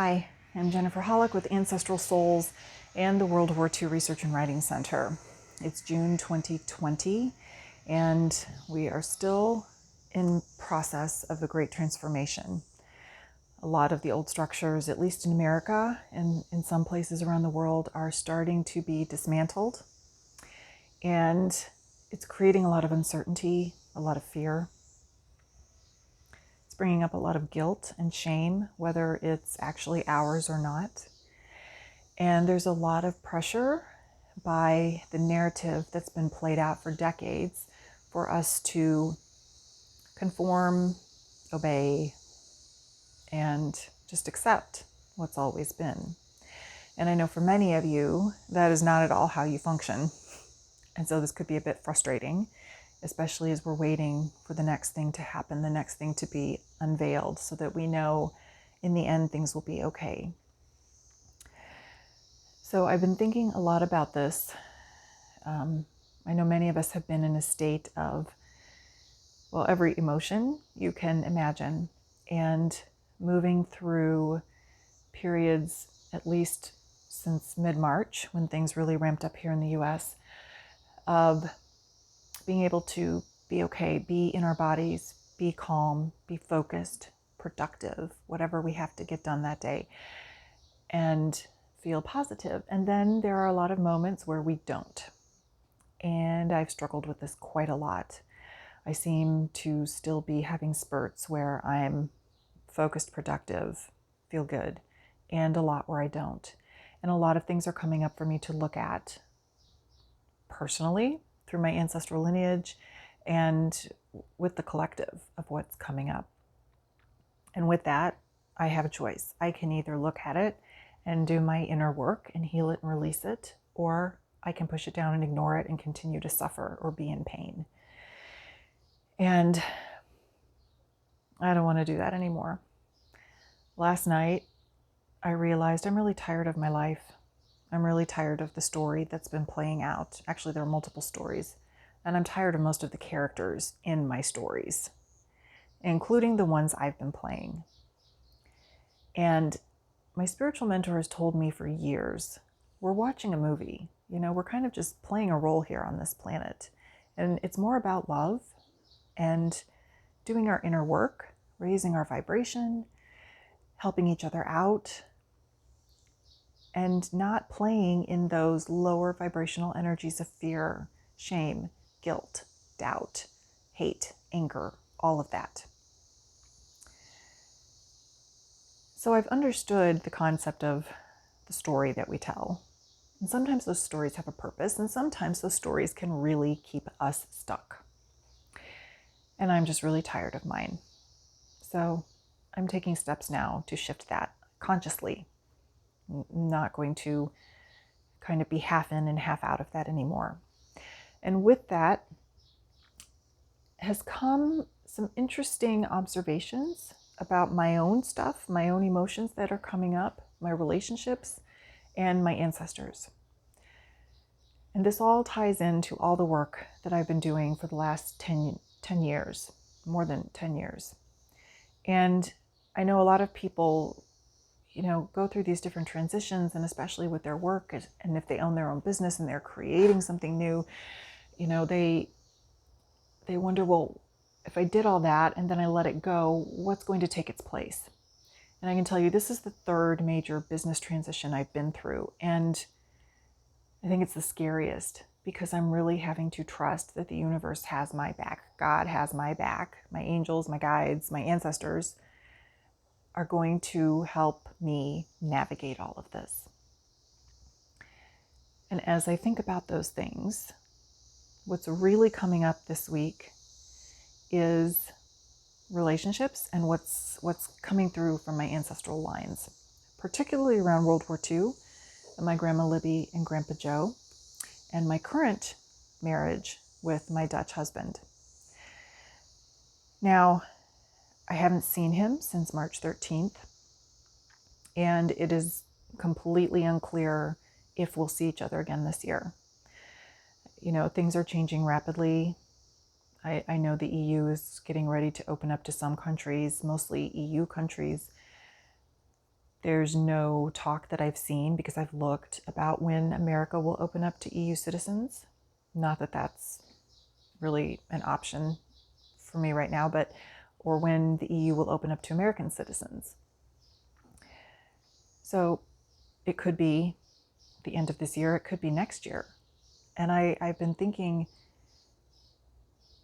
Hi, I'm Jennifer Hollick with Ancestral Souls and the World War II Research and Writing Center. It's June 2020, and we are still in process of the Great Transformation. A lot of the old structures, at least in America and in some places around the world, are starting to be dismantled, and it's creating a lot of uncertainty, a lot of fear. Bringing up a lot of guilt and shame, whether it's actually ours or not. And there's a lot of pressure by the narrative that's been played out for decades for us to conform, obey, and just accept what's always been. And I know for many of you, that is not at all how you function. And so this could be a bit frustrating, especially as we're waiting for the next thing to happen, the next thing to be unveiled, so that we know in the end things will be okay. So I've been thinking a lot about this. I know many of us have been in a state of, well, every emotion you can imagine, and moving through periods, at least since mid-March, when things really ramped up here in the US, of being able to be okay, be in our bodies, be calm, be focused, productive, whatever we have to get done that day, and feel positive. And then there are a lot of moments where we don't. And I've struggled with this quite a lot. I seem to still be having spurts where I'm focused, productive, feel good, and a lot where I don't. And a lot of things are coming up for me to look at personally, through my ancestral lineage, and with the collective of what's coming up. And with that, I have a choice. I can either look at it and do my inner work and heal it and release it, or I can push it down and ignore it and continue to suffer or be in pain. And I don't want to do that anymore. Last night, I realized I'm really tired of my life. I'm really tired of the story that's been playing out. Actually, there are multiple stories, and I'm tired of most of the characters in my stories, including the ones I've been playing. And my spiritual mentor has told me for years, we're watching a movie. We're kind of just playing a role here on this planet. And it's more about love and doing our inner work, raising our vibration, helping each other out, and not playing in those lower vibrational energies of fear, shame, guilt, doubt, hate, anger, all of that. So I've understood the concept of the story that we tell. And sometimes those stories have a purpose, and sometimes those stories can really keep us stuck. And I'm just really tired of mine. So I'm taking steps now to shift that consciously. I'm not going to kind of be half in and half out of that anymore. And with that has come some interesting observations about my own stuff, my own emotions that are coming up, my relationships, and my ancestors. And this all ties into all the work that I've been doing for the last 10 years, more than 10 years. And I know a lot of people go through these different transitions, and especially with their work, and if they own their own business and they're creating something new, they wonder, well, if I did all that and then I let it go, what's going to take its place? And I can tell you, this is the third major business transition I've been through. And I think it's the scariest, because I'm really having to trust that the universe has my back. God has my back. My angels, my guides, my ancestors are going to help me navigate all of this. And as I think about those things, what's really coming up this week is relationships and what's coming through from my ancestral lines, particularly around World War II, and my Grandma Libby and Grandpa Joe, and my current marriage with my Dutch husband. Now, I haven't seen him since March 13th, and it is completely unclear if we'll see each other again this year. Things are changing rapidly. I know the EU is getting ready to open up to some countries, mostly EU countries. There's no talk that I've seen, because I've looked, about when America will open up to EU citizens. Not that that's really an option for me right now, but or when the EU will open up to American citizens. So it could be the end of this year, it could be next year. And I've been thinking,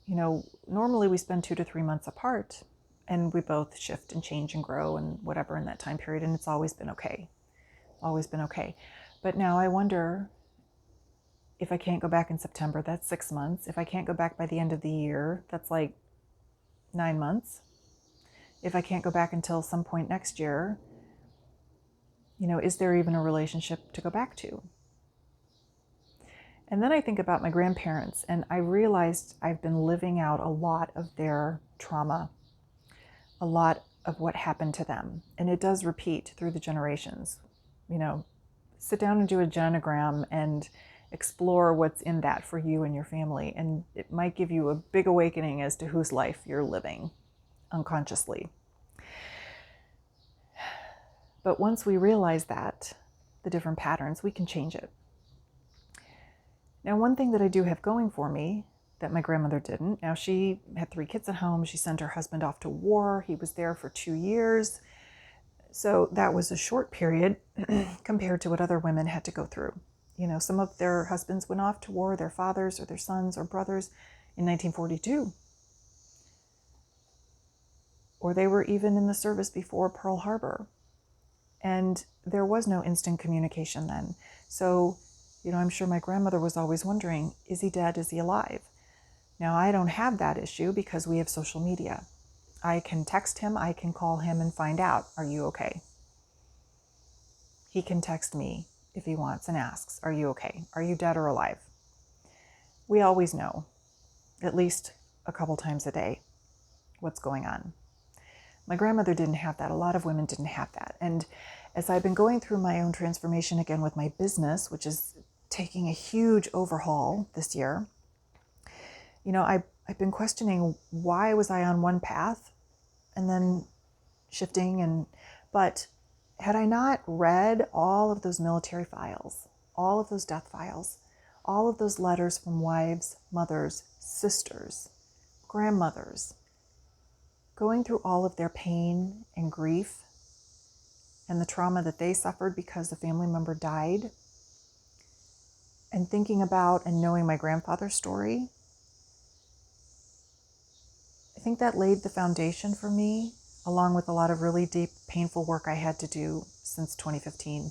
normally we spend 2 to 3 months apart, and we both shift and change and grow and whatever in that time period, and it's always been okay. Always been okay. But now I wonder, if I can't go back in September, that's 6 months. If I can't go back by the end of the year, that's like 9 months. If I can't go back until some point next year, is there even a relationship to go back to? And then I think about my grandparents, and I realized I've been living out a lot of their trauma, a lot of what happened to them. And it does repeat through the generations. Sit down and do a genogram and explore what's in that for you and your family. And it might give you a big awakening as to whose life you're living unconsciously. But once we realize that, the different patterns, we can change it. Now, one thing that I do have going for me that my grandmother didn't, now she had 3 kids at home. She sent her husband off to war. He was there for 2 years. So that was a short period compared to what other women had to go through. Some of their husbands went off to war, their fathers or their sons or brothers, in 1942. Or they were even in the service before Pearl Harbor. And there was no instant communication then. So, I'm sure my grandmother was always wondering, is he dead? Is he alive? Now, I don't have that issue because we have social media. I can text him, I can call him and find out, are you okay? He can text me if he wants and asks, are you okay? Are you dead or alive? We always know, at least a couple times a day, what's going on. My grandmother didn't have that. A lot of women didn't have that. And as I've been going through my own transformation again with my business, which is taking a huge overhaul this year, I've been questioning, why was I on one path and then shifting? But had I not read all of those military files, all of those death files, all of those letters from wives, mothers, sisters, grandmothers, going through all of their pain and grief and the trauma that they suffered because a family member died, and thinking about and knowing my grandfather's story, I think that laid the foundation for me, along with a lot of really deep, painful work I had to do since 2015,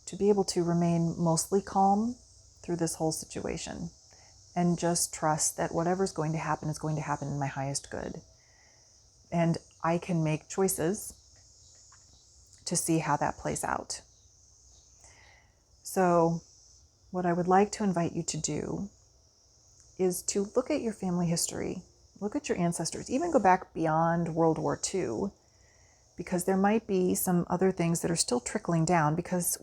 to be able to remain mostly calm through this whole situation and just trust that whatever's going to happen is going to happen in my highest good. And I can make choices to see how that plays out. So what I would like to invite you to do is to look at your family history, look at your ancestors, even go back beyond World War II, because there might be some other things that are still trickling down, because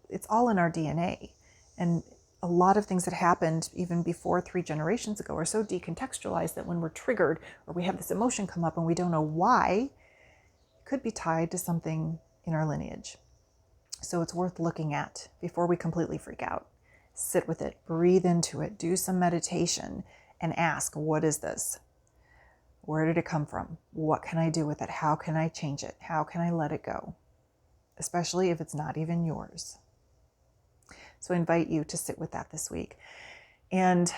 it's all in our DNA. And a lot of things that happened even before 3 generations ago are so decontextualized that when we're triggered or we have this emotion come up and we don't know why, it could be tied to something in our lineage. So it's worth looking at before we completely freak out. Sit with it, breathe into it, do some meditation, and ask, what is this? Where did it come from? What can I do with it? How can I change it? How can I let it go? Especially if it's not even yours. So I invite you to sit with that this week. And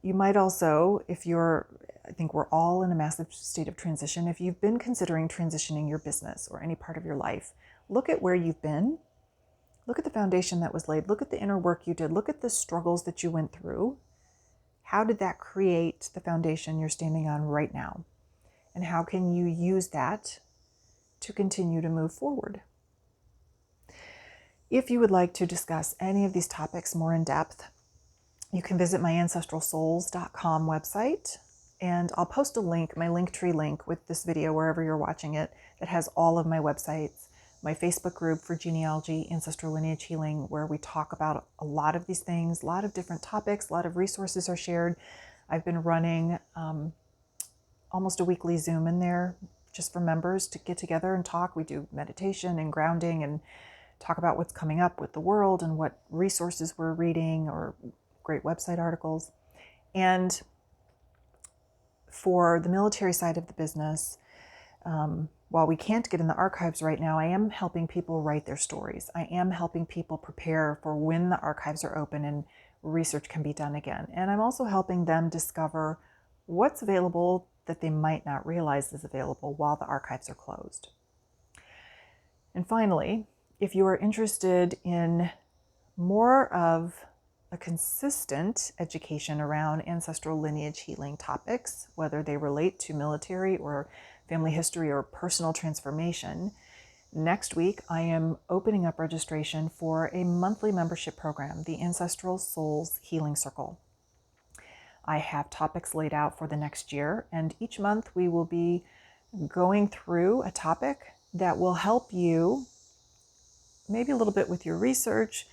you might also, I think we're all in a massive state of transition. If you've been considering transitioning your business or any part of your life, look at where you've been. Look at the foundation that was laid. Look at the inner work you did. Look at the struggles that you went through. How did that create the foundation you're standing on right now? And how can you use that to continue to move forward? If you would like to discuss any of these topics more in depth, you can visit my ancestralsouls.com website, and I'll post a link, my Linktree link with this video wherever you're watching it, that has all of my websites, my Facebook group for genealogy, ancestral lineage healing, where we talk about a lot of these things, a lot of different topics, a lot of resources are shared. I've been running almost a weekly Zoom in there just for members to get together and talk. We do meditation and grounding and talk about what's coming up with the world and what resources we're reading or great website articles. And for the military side of the business, while we can't get in the archives right now, I am helping people write their stories. I am helping people prepare for when the archives are open and research can be done again. And I'm also helping them discover what's available that they might not realize is available while the archives are closed. And finally, if you are interested in more of a consistent education around ancestral lineage healing topics, whether they relate to military or family history or personal transformation, next week I am opening up registration for a monthly membership program, the Ancestral Souls Healing Circle. I have topics laid out for the next year, and each month we will be going through a topic that will help you maybe a little bit with your research,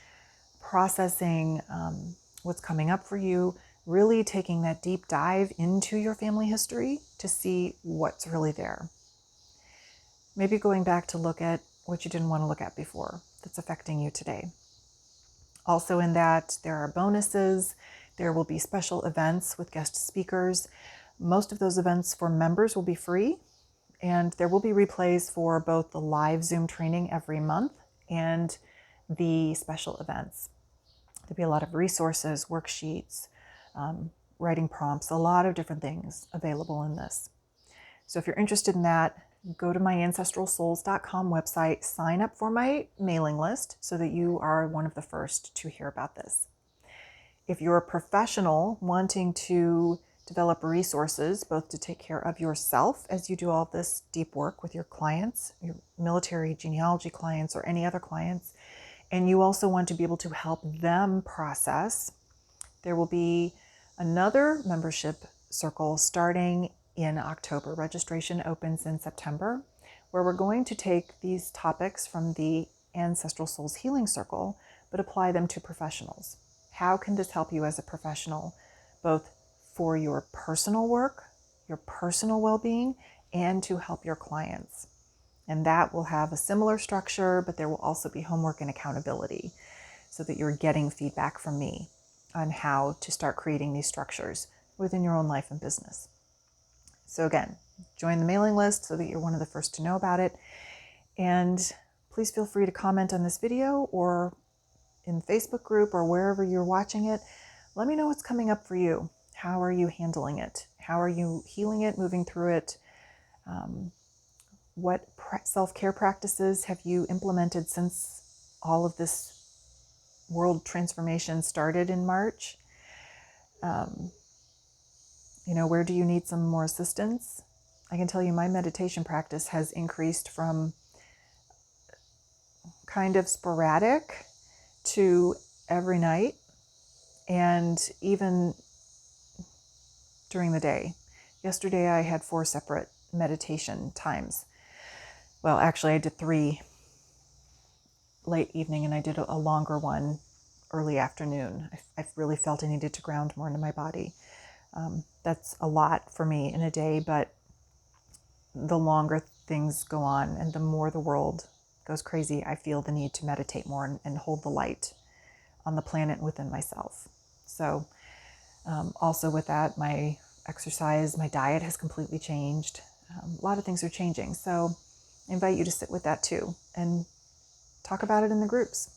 processing what's coming up for you, really taking that deep dive into your family history to see what's really there. Maybe going back to look at what you didn't want to look at before that's affecting you today. Also in that, there are bonuses. There will be special events with guest speakers. Most of those events for members will be free, and there will be replays for both the live Zoom training every month and the special events. There'll be a lot of resources, worksheets, writing prompts, a lot of different things available in this. So if you're interested in that, go to my ancestralsouls.com website, sign up for my mailing list so that you are one of the first to hear about this. If you're a professional wanting to develop resources, both to take care of yourself as you do all this deep work with your clients, your military genealogy clients or any other clients, and you also want to be able to help them process, there will be another membership circle starting in October. Registration opens in September, where we're going to take these topics from the Ancestral Souls Healing Circle, but apply them to professionals. How can this help you as a professional, both for your personal work, your personal well-being, and to help your clients? And that will have a similar structure, but there will also be homework and accountability so that you're getting feedback from me on how to start creating these structures within your own life and business. So again, join the mailing list so that you're one of the first to know about it. And please feel free to comment on this video or in the Facebook group or wherever you're watching it. Let me know what's coming up for you. How are you handling it? How are you healing it, moving through it? What self-care practices have you implemented since all of this world transformation started in March? Where do you need some more assistance? I can tell you my meditation practice has increased from kind of sporadic to every night and even during the day. Yesterday I had 4 separate meditation times. Well, actually I did 3 late evening and I did a longer one early afternoon. I really felt I needed to ground more into my body. That's a lot for me in a day, but the longer things go on and the more the world goes crazy, I feel the need to meditate more and hold the light on the planet within myself. So also with that, my exercise, my diet has completely changed. A lot of things are changing. So I invite you to sit with that too and talk about it in the groups.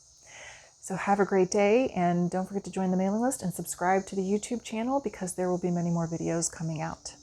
So have a great day, and don't forget to join the mailing list and subscribe to the YouTube channel because there will be many more videos coming out.